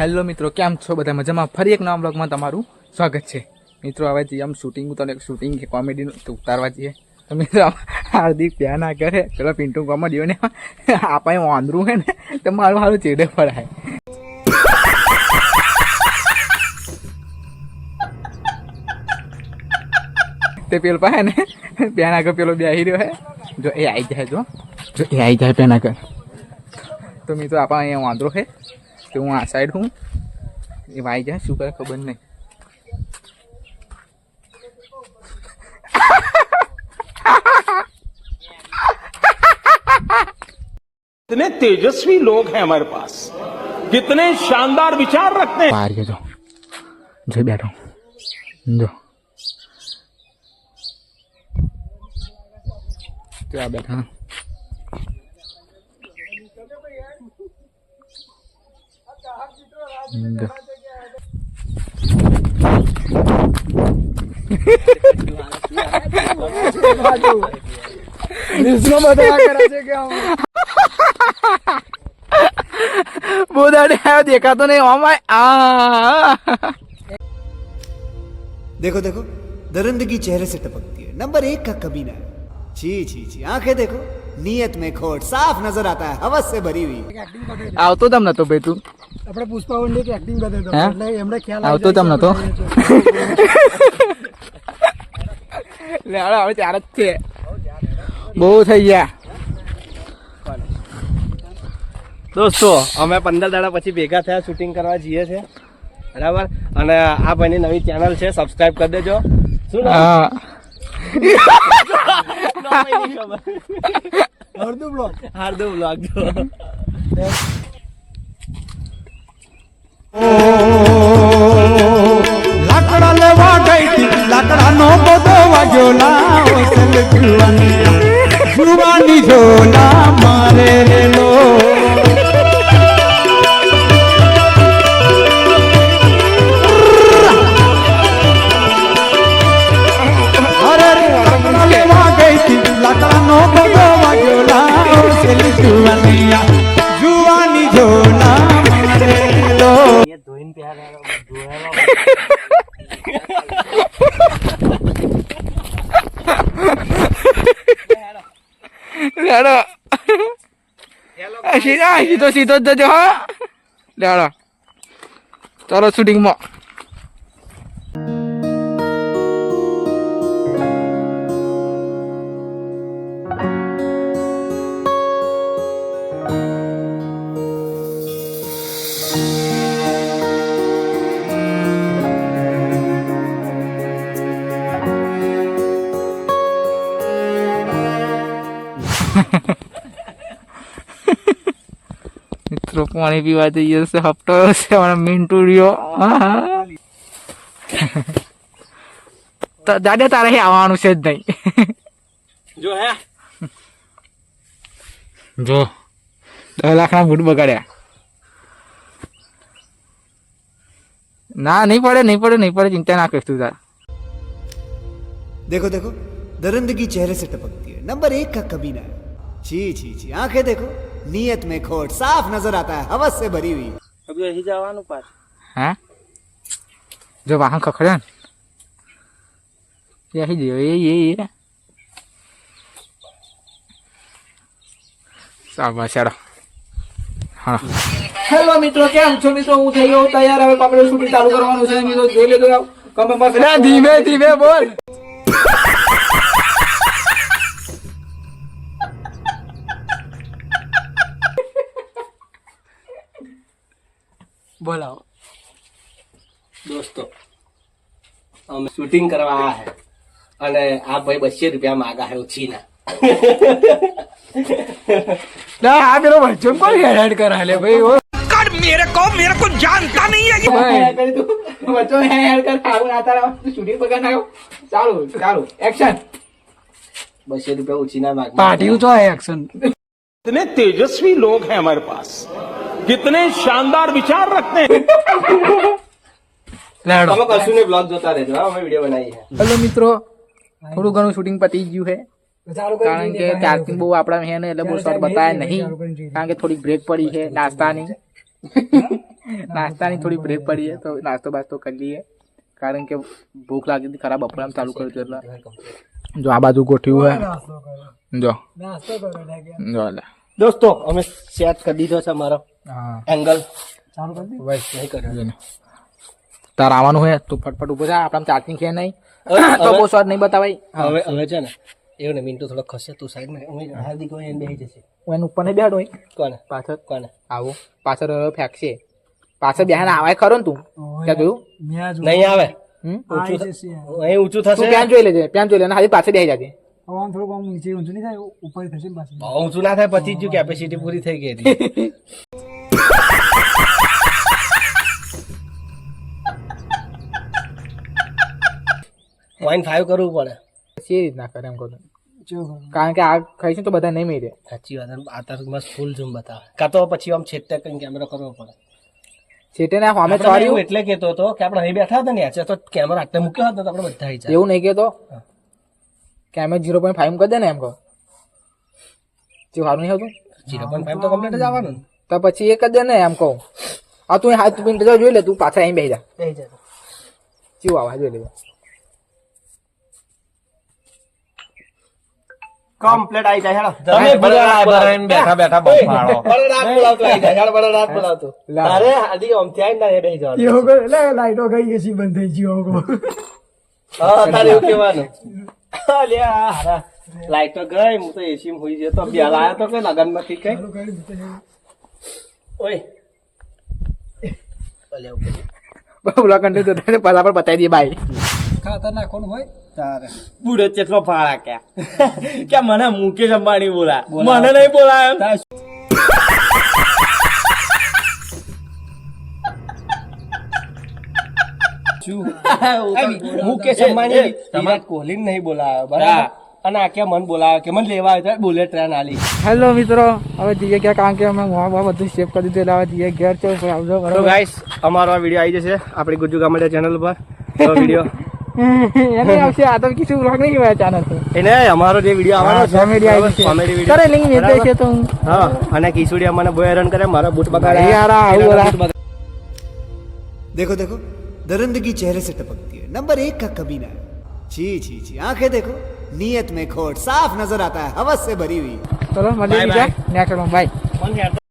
Hello મિત્રો, કેમ છો બધા? મજામાં? ફરી એક નવા બ્લોગમાં તમારું સ્વાગત છે. મિત્રો હવે જઈએ આમ શૂટિંગ શૂટિંગ છે કોમેડીનું, તો ઉતારવા જઈએ. તો મિત્રો હાર્દિક પ્યા ના કરે, પેલો પિન્ટુ કોમેડીઓ ને આપણે વાંદરું હે ને તો મારું સારું ચેડે પડાય. તે પેલો પાસે ને પ્યાના આગળ પેલો બેસી રહ્યો હે, જો એ આવી જાય, જો એ આવી જાય પ્યાના આગળ. તો મિત્રો આપણે અહીંયા વાંદરો છે, તો હું આ સાઈડ હું, એ આવી જાય, શું કરે ખબર નહીં. कितने तेजस्वी लोग हैं हमारे पास, कितने शानदार विचार रखते हैं. बाहर के जो बैठो जो क्या बैठा देखा तो नहीं देखो देखो दरिंदगी चेहरे से टपकती है, नंबर 1 का कमीना. छी छी छी, आंखें देखो, नियत में खोट साफ नजर आता है, हवस से भरी हुई. આવતો તમ નતો ભાઈ તું? આપણે પુષ્પા વંડે કે એક્ટિંગ બતાવી દો એટલે એમને ખ્યાલ આવતો તમ નતો? લે હવે ચાર જ છે, બહુ થઈ ગયા. દોસ્તો અમે 15 દાડા પછી ભેગા થયા, શૂટિંગ કરવા જઈએ છે બરાબર. અને આ ભાઈની નવી ચેનલ છે, સબસ્ક્રાઇબ કરી દેજો. શું હા અડધું બ્લોગ હાર્દુ બ્લોગ જો. લાકડા લેવા ગઈ હતી, લાકડા નો બધો વાગ્યો લાવો જુવાની ઝોલા મારે રેલો. અરે લાકડા લેવા ગઈ હતી, લાકડા નો બધો વાગ્યો લાવો જુવાની ઝોલા મારે રેલો. સીધો સીધો જ જજો. હા લેડો ચાલો શૂટિંગમાં. મિત્રો પાણી પીવા જઈએ છે, હપ્તો છે મિન્ટુ રહ્યો. દાદા તારે આવવાનું છે જ નહીં. જો હે જો 10 લાખના બૂટ બગાડ્યા. ના નહીં પડે, ચિંતા ના કરીશ તું તાર. देखो देखो दरिंदगी चेहरे से टपकती है, नंबर 1 का कमीना. छी छी छी, आंखें देखो, नियत में खोट साफ नजर आता है, हवस से भरी हुई. હવે અહીં જવાનું પાછું. હા જો વાહન ખખડે ને ત્યાંથી જયો એ શાબાશ. હા હેલો મિત્રો, કેમ છો મિત્રો? હું થઈ ગયો તૈયાર, હવે કોમેડી શૂટિંગ ચાલુ કરવાનું છે મિત્રો. જોઈ લેજો કમેન્ટ. ધીમે ધીમે બોલ. બોલાવો દોસ્તો અમે શૂટિંગ કરવા આયા હે અને આ ભાઈ 200 રૂપિયા માંગા હે ઉછીના. ના આ પેલો વચ્ચે કોણ હેડ કરા લે ભાઈ? ઓ मेरे को जानता नहीं है. વચ્ચે હેડ કર આવું ના તારા શૂટિંગ બગાડ નાખો. ચાલુ એક્શન. 200 રૂપિયા ઉછીના માંગ. પાર્ટી તો એક્શન. कितने तेजस्वी लोग हैं हमारे पास, कितने शानदार विचार रखते हैं. લેડો તમે કશું ને બ્લોગ જોતા રહેજો. અમે વિડિયો બનાવી છે. હેલો મિત્રો, થોડું ઘણું શૂટિંગ પતી ગયું છે, કારણ કે ચાર્જિંગ બહુ આપણા હે ને એટલે બહુ શોર્ટ બતાવ્યા નહીં, કારણ કે થોડીક બ્રેક પડી છે નાસ્તાની. નાસ્તાની થોડી બ્રેક પડી છે તો નાસ્તો બાસ્તો કરી લઈએ કારણ કે ભૂખ લાગી હતી ખરાબ બપોરામ ચાલુ કર્યું હતું એટલે જો આ બાજુ ગોઠવ્યું હોય નાસ્તો કર્યો જો નાસ્તો કર્યો ઠાકે. જો લે દોસ્તો અમે સેટ કરી દીધો છે મારો હા એંગલ. ચાલુ કરી દી. બસ નહીં કર્યું તાર આવવાનું હોય તું ફટફટ ઉભો થા આપણા ચાર્જિંગ છે નહીં તો બહુ શોર્ટ નહીં બતાવાય હવે છે ને એવું ને મિનિટો થોડો ખસે તું સાઈડમાં અમે હાર્દિક હોય એને બેસી જશે. હું એને ઉપર નહીં બેહાડું હોય કોને પાછળ કોને આવું પાછળ ફેંકશે પાછળ બેહાને આવાય ખરો ને તું ત્યાં જોયું ન્યા જો. નહીં આવે હમ? ઊંચું આવી જશે. અહીં ઊંચું તું થશે. ત્યાં જોઈ લેજે ત્યાં જોઈ લે અને હાલી પાછળ બેસી જાજે હવે આમ થોડુંક આમ નીચે ઊંચું નહીં થાય ઉપર થશે ને પાછું. બહુ ઊંચું ના થાય પછી જ કેપેસિટી પૂરી થઈ ગઈ હતી. 0.5 કરવું પડે. એ રીતના કરે એમ કહું છું. જો કરો. કારણ કે આ ખાઈશું તો બધા નહીં મેળે સાચી વાત. આ તાર મસ્ત ફૂલ ઝૂમ બતાવે. કાં તો પછી આમ છેટે કઈ કેમેરો કરવો પડે. છેટે ને અમે આપણે ચોર્યું એવું એટલે કહેતો હતો કે આપણે અહીં બેઠા હતા ને યાર તો કેમેરો આટલે મૂક્યો હતો તો આપણે બધા આવી જાય. એવું નહીં કહેતો કે અમે 0.5 કરી દે ને એમ કહો જે સારું નહીં હતું 0.5 તો કમ્પ્લીટ જ આવવાનું ને. તો પછી એ કરી દે ને એમ કહું આ તું હાથ મિનિટ જોઈ લે તું પાછા અહીં બેસી જા થઈ જાય. ચીવું આવા જોઈ લેજો કમ્પ્લીટ આવી જાય. હેડો. તમે બરાબર બેઠા બેઠા બફાડો. બળરાત બોલાવતો આવી જાય. હેડો, બળરાત બોલાવતો. તારે આદિ આમથી આવીને તારે બેસી જવાનું. એવું કરે એટલે લાઈટો ગઈ એસી બંધ થઈ ગયો હવે. હા, તારે એવું કહેવાનું. અલ્યા, હારા. લાઈટ તો ગઈ હું તો એસી માં હોઈ ગયો તો બે લાયા તો કઈ લગન માંથી કઈ ઓય અલ્યા ઉપર. બોલા કંટે તો તને પલા પર બતાવી દઈએ બાય ખાતર નાખવાનું હોય તારે બુડો ચેટલો ફાળા કે મને મુકેશ અંબાણી બોલા મને નહીં બોલાય મુકેશ અંબાણી વિરાટ કોહલી નહીં બોલાયો બરાબર અને આ કે મન બોલાયો કે મને લેવા આવ્યો બુલેટ ટ્રેન આલી. હેલો મિત્રો હવે જઈએ ક્યાં કારણ કે અમે મોવા બધું સેવ કરી દીધું એટલે હવે જઈએ ઘેર છે આવજો તો બરાબર ગાઈસ અમારો આ વિડીયો આવી જશે આપણી ગુજ્જુ ગામડિયા ચેનલ પર. તો વિડીયો એને આવશે આ તો કીધું વ્લોગ નહીં હોય ચાનલ પર એને અમારો જે વિડીયો આવવાનો છે કોમેડી આવી છે કોમેડી કરે વિડીયો લિંક મેં છે તો હું હા અને કિશોરિયા મને બહુ હેરાન કરે મારા બૂટ અરે બગાડ્યા યાર આ આવું એના બોલા બૂટ देखो देखो दरिंदगी चेहरे से टपकती है नंबर 1 का कमीना है जी जी जी आंखें देखो नियत में खोट साफ नजर आता है हवस से भरी हुई ચલો મળીએ Bye, બીજા નેક્સ્ટ બાય બગાડ્યા.